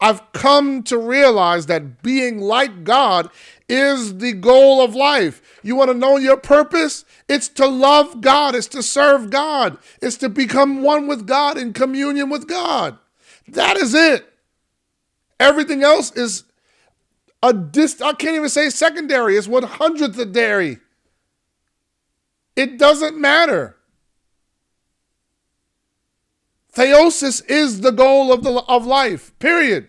I've come to realize that being like God is the goal of life. You want to know your purpose? It's to love God. It's to serve God. It's to become one with God in communion with God. That is it. Everything else is I can't even say secondary. It's 100th a dairy. It doesn't matter. Theosis is the goal of life, period.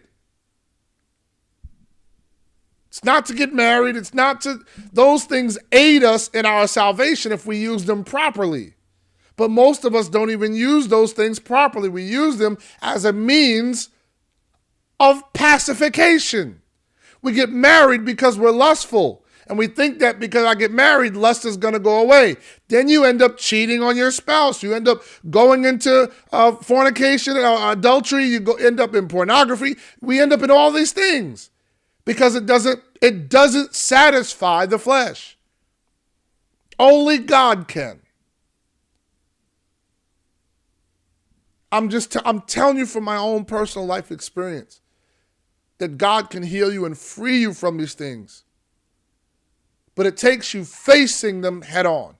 It's not to get married. It's not to, those things aid us in our salvation if we use them properly. But most of us don't even use those things properly. We use them as a means of pacification. We get married because we're lustful. And we think that because I get married, lust is going to go away. Then you end up cheating on your spouse. You end up going into fornication, adultery. You end up in pornography. We end up in all these things because it doesn't satisfy the flesh. Only God can. I'm telling you from my own personal life experience that God can heal you and free you from these things. But it takes you facing them head on.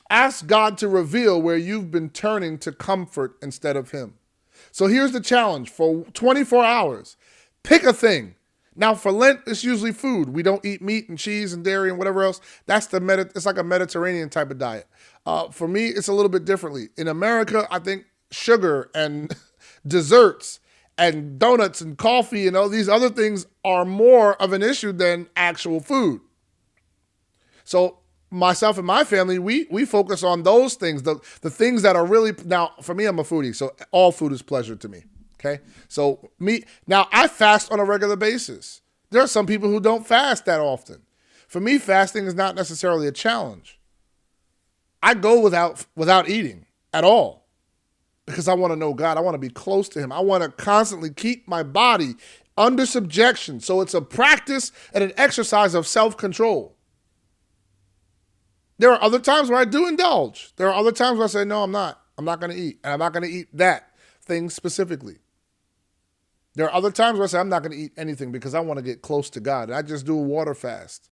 Ask God to reveal where you've been turning to comfort instead of Him. So here's the challenge for 24 hours. Pick a thing. Now for Lent, it's usually food. We don't eat meat and cheese and dairy and whatever else. It's like a Mediterranean type of diet. For me, it's a little bit differently. In America, I think sugar and desserts and donuts and coffee and all these other things are more of an issue than actual food. So myself and my family, we focus on those things, the things that are really, now for me, I'm a foodie, so all food is pleasure to me, okay? So now I fast on a regular basis. There are some people who don't fast that often. For me, fasting is not necessarily a challenge. I go without eating at all. Because I want to know God. I want to be close to Him. I want to constantly keep my body under subjection. So it's a practice and an exercise of self-control. There are other times where I do indulge. There are other times where I say, no, I'm not. I'm not going to eat. And I'm not going to eat that thing specifically. There are other times where I say, I'm not going to eat anything because I want to get close to God. And I just do a water fast.